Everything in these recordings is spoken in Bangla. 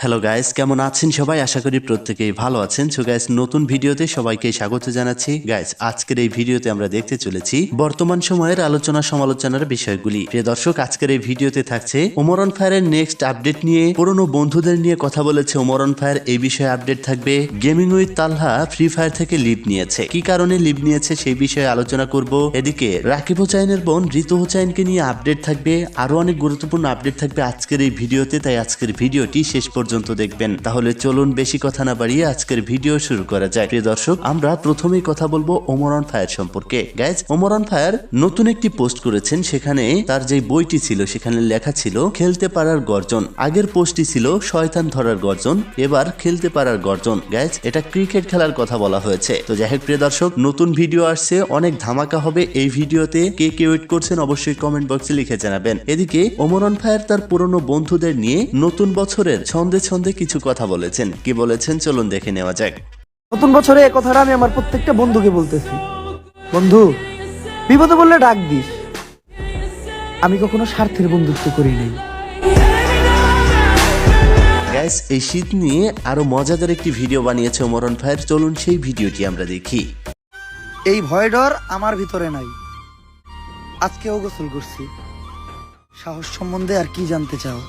হ্যালো গাইস, কেমন আছেন সবাই? আশা করি প্রত্যেকেই ভালো আছেন। সো গাইস, নতুন ভিডিওতে সবাইকে স্বাগত জানাচ্ছি। গাইস, আজকের এই ভিডিওতে আমরা দেখতে চলেছি বর্তমান সময়ের আলোচনা সমালোচনার বিষয়গুলি। প্রিয় দর্শক, আজকের এই ভিডিওতে থাকছে ওমর অন ফায়ারের নেক্সট আপডেট নিয়ে। পুরনো বন্ধুদের নিয়ে কথা বলেছে ওমর অন ফায়ার, এই বিষয়ে আপডেট থাকবে। Gaming with Talha free fire থেকে লিভ নিয়েছে, কি কারণে লিভ নিয়েছে সেই বিষয়ে আলোচনা করব। এদিকে রাকিব হোসাইনের বোন ঋতু হোসাইনকে নিয়ে আপডেট থাকবে। আরো অনেক গুরুত্বপূর্ণ আপডেট থাকবে আজকের এই ভিডিওতে, তাই আজকের ভিডিওটি শেষ পর্যন্ত দেখবেন। তাহলে চলুন বেশি কথা না বাড়িয়ে আজকের ভিডিও শুরু করা যায়। প্রিয় দর্শক, আমরা প্রথমেই কথা বলবো ওমর অন ফায়ার সম্পর্কে। গাইজ, ওমর অন ফায়ার নতুন একটি পোস্ট করেছেন, সেখানে তার যে বইটি ছিল সেখানে লেখা ছিল খেলতে পারার গর্জন। আগের পোস্টটি ছিল শয়তান ধরার গর্জন, এবার খেলতে পারার গর্জন। গাইজ, এটা ক্রিকেট খেলার কথা বলা হয়েছে। তো যাই হোক প্রিয় দর্শক, নতুন ভিডিও আসছে, অনেক ধামাকা হবে এই ভিডিওতে। কে কে ওয়েট করছেন অবশ্যই কমেন্ট বক্সে লিখে জানাবেন। এদিকে ওমর অন ফায়ার তার পুরনো বন্ধুদের নিয়ে নতুন বছরের ছন্দে ছন্দে কিছু কথা বলেছেন। কি বলেছেন চলুন দেখে নেওয়া যাক। নতুন বছরে এই কথাটা আমি আমার প্রত্যেকটা বন্ধুকে বলতেছি, বন্ধু বিপদে বললে ডাক দিস। আমি কখনো স্বার্থের বন্ধুত্ব করি নাই। গাইস, এই শীত নিয়ে আরো মজাদার একটি ভিডিও বানিয়েছে ওমর অন ফায়ার, চলুন সেই ভিডিওটি আমরা দেখি। এই ভয় ডর আমার ভিতরে নাই। আজকেও গোসল করছি। সাহস সম্বন্ধে আর কি জানতে চাও?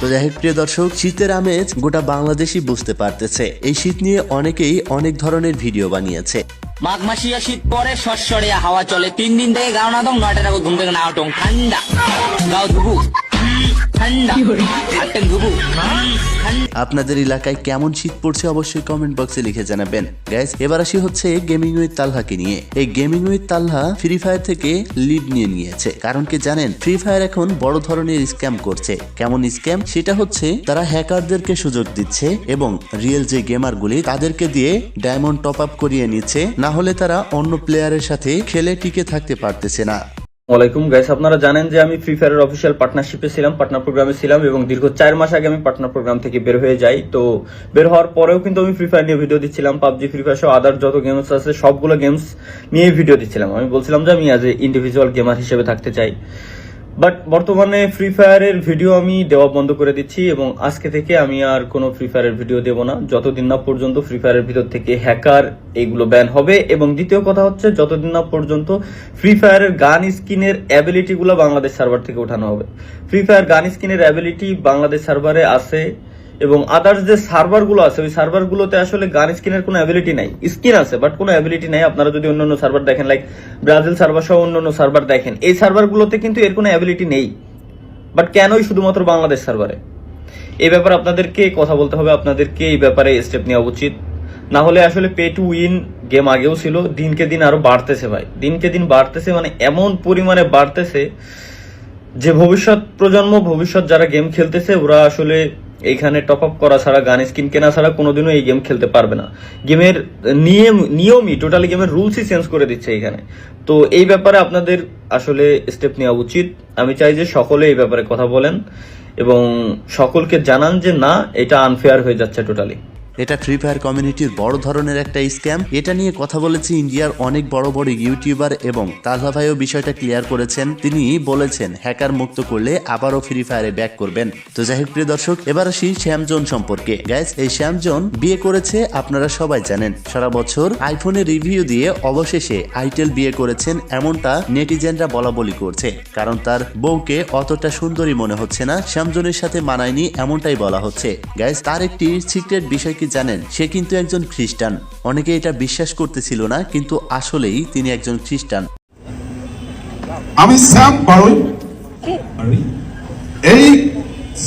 তো যাই হোক প্রিয় দর্শক, শীতের আমেজ গোটা বাংলাদেশই বুঝতে পারতেছে। এই শীত নিয়ে অনেকেই অনেক ধরনের ভিডিও বানিয়েছে। মাঘ মাসিয়া শীত পরে সরসরিয়া হাওয়া চলে 3 দিন থেকে গাও না দং 9টার আগে ঘুম থেকে না উঠং ঠান্ডা গাও ধুবু ঠান্ডা আটেন ধুবু। আপনাদের এলাকায় কেমন শীত পড়ছে অবশ্যই কমেন্ট বক্সে লিখে জানাবেন। গাইস, এবার আসি হচ্ছে গেমিং উইথ তালহাকে নিয়ে। এই gaming with Talha free fire থেকে লিড নিয়ে নিয়েছে। কারণ কি জানেন, ফ্রি ফায়ার এখন বড় ধরনের স্ক্যাম করছে। কেমন স্ক্যাম? সেটা হচ্ছে তারা হ্যাকারদেরকে সুযোগ দিচ্ছে এবং রিয়েল যে গেমার গুলি তাদেরকে দিয়ে ডায়মন্ড টপ আপ করিয়ে নিচ্ছে, না হলে তারা অন্য প্লেয়ারের সাথে খেলে টিকে থাকতে পারতেছে না। ওয়ালাইকুম গাইস, আপনারা জানেন যে আমি ফ্রি ফায়ারের অফিসিয়াল পার্টনারশিপে ছিলাম, পার্টনার প্রোগ্রামে ছিলাম এবং দীর্ঘ 4 মাস আগে আমি পার্টনার প্রোগ্রাম থেকে বের হয়ে যাই। তো বের হওয়ার পরেও কিন্তু আমি ফ্রি ফায়ার নিয়ে ভিডিও দিচ্ছিলাম, পাবজি, ফ্রি ফায়ার সহ আদার যত গেমস আছে সবগুলো গেমস নিয়ে ভিডিও দিচ্ছিলাম। আমি বলছিলাম যে আমি অ্যাজ এ ইন্ডিভিজুয়াল গেমার হিসেবে থাকতে চাই। বাট বর্তমানে ফ্রি ফায়ারের ভিডিও আমি দেওয়া বন্ধ করে দিচ্ছি এবং আজকে থেকে আমি আর কোনো ফ্রি ফায়ারের ভিডিও দেব না যতদিন না পর্যন্ত ফ্রি ফায়ারের ভিতর থেকে হ্যাকার এগুলো ব্যান হবে। এবং দ্বিতীয় কথা হচ্ছে, যতদিন না পর্যন্ত ফ্রি ফায়ারের গান স্কিনের অ্যাবিলিটি গুলো বাংলাদেশ সার্ভার থেকে ওঠানো হবে। ফ্রি ফায়ার গান স্কিনের অ্যাবিলিটি বাংলাদেশ সার্ভারে আছে এবং আদার্স যে সার্ভার গুলো আছে ওই সার্ভার গুলোতে আসলে গান স্কিনের কোনো অ্যাবিলিটি নাই। স্কিন আছে বাট কোনো অ্যাবিলিটি নাই। আপনারা যদি অন্যান্য সার্ভার দেখেন, লাইক ব্রাজিল সার্ভার সহ অন্যান্য সার্ভার দেখেন, এই সার্ভার গুলোতে কিন্তু এর কোনো অ্যাবিলিটি নেই। বাট কেনই শুধুমাত্র বাংলাদেশ সার্ভারে? এই ব্যাপারে আপনাদেরকে কথা বলতে হবে, আপনাদেরকে এই ব্যাপারে স্টেপ নেওয়া উচিত। না হলে আসলে পে টু উইন গেম আগেও ছিল, দিনকে দিন আরো বাড়তেছে ভাই, দিনকে দিন বাড়তেছে, মানে এমন পরিমাণে বাড়তেছে যে ভবিষ্যৎ প্রজন্ম, ভবিষ্যৎ যারা গেম খেলতেছে ওরা আসলে এইখানে টপ আপ করা ছাড়া, গান স্কিন কেনা ছাড়া কোনোদিনও এই গেম খেলতে পারবে না। গেমের নিয়মই টোটালি গেমের রুলসই চেঞ্জ করে দিচ্ছে এখানে। তো এই ব্যাপারে আপনাদের আসলে স্টেপ নেওয়া উচিত। আমি চাই যে সকলে এই ব্যাপারে কথা বলেন এবং সকলকে জানান যে না, এটা আনফেয়ার হয়ে যাচ্ছে টোটালি। এটা ফ্রি ফায়ার কমিউনিটির বড় ধরনের একটা স্ক্যাম। এটা নিয়ে কথা বলেছে ইন্ডিয়ার অনেক বড় বড় ইউটিউবার এবং তালহা ভাইও বিষয়টা ক্লিয়ার করেছেন। তিনি বলেছেন হ্যাকার মুক্ত করলে আবারও ফ্রি ফায়ারে ব্যাক করবেন। তো যাই হোক প্রিয় দর্শক, এবার আসি শ্যামজন সম্পর্কে। গাইস, এই শ্যামজন বিয়ে করেছে, আপনারা সবাই জানেন। সারা বছর আইফোনে রিভিউ দিয়ে অবশেষে আইটেল বিয়ে করেছেন, এমনটা নেটিজেনরা বলা বলি করছে। কারণ তার বউকে অতটা সুন্দরী মনে হচ্ছে না, শ্যামজনের সাথে মানায়নি এমনটাই বলা হচ্ছে। গাইস, তার একটি সিক্রেট বিষয় জানেন, সে কিন্তু একজন খ্রিস্টান। অনেকে এটা বিশ্বাস করতেছিল না, কিন্তু আসলেই তিনি একজন খ্রিস্টান। আমি শ্যাম বারুই এই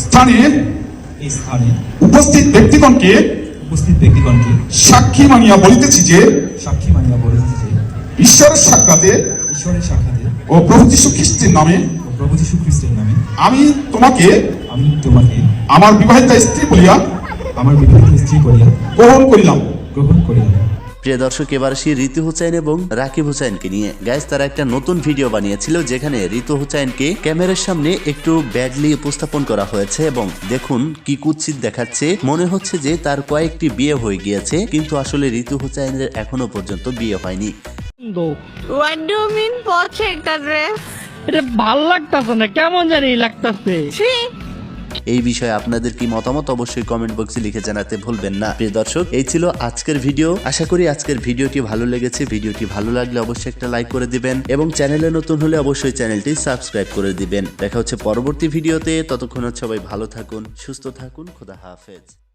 স্থানে উপস্থিত ব্যক্তিগণকে সাক্ষী মানিয়া বলিতেছি যে ঈশ্বরের সাক্ষাতে ও প্রভু যীশু খ্রিস্টের নামে আমি তোমাকে আমার বিবাহিত স্ত্রী বলিয়া গ্রহণ করিলাম। প্রিয় দর্শক, এবার আসি ঋতু হোসাইন এবং রাকিব হোসাইনকে নিয়ে। গাইস, তারা একটা নতুন ভিডিও বানিয়েছিল যেখানে ঋতু হোসাইনকে ক্যামেরার সামনে একটু ব্যাডলি উপস্থাপন করা হয়েছে এবং দেখুন কি কুৎসিত দেখাচ্ছে। মনে হচ্ছে যে তার কয়েকটি বিয়ে হয়ে গিয়েছে, কিন্তু আসলে ঋতু হোসাইনের এখনো পর্যন্ত বিয়ে হয়নি। What do you mean পছন্দ একটা ড্রেস? এটা ভাল লাগতাছে না, কেমন জানি লাগতাছে। এই বিষয়ে আপনাদের কি মতামত অবশ্যই কমেন্ট বক্সে লিখে জানাতে ভুলবেন না। প্রিয় দর্শক, এই ছিল আজকের ভিডিও। আশা করি আজকের ভিডিওটি ভালো লেগেছে। ভিডিওটি ভালো লাগলে অবশ্যই একটা লাইক করে দিবেন এবং চ্যানেলে নতুন হলে অবশ্যই চ্যানেলটি সাবস্ক্রাইব করে দিবেন। দেখা হচ্ছে পরবর্তী ভিডিওতে। ততক্ষণ সবাই ভালো থাকুন, সুস্থ থাকুন। খোদা হাফেজ।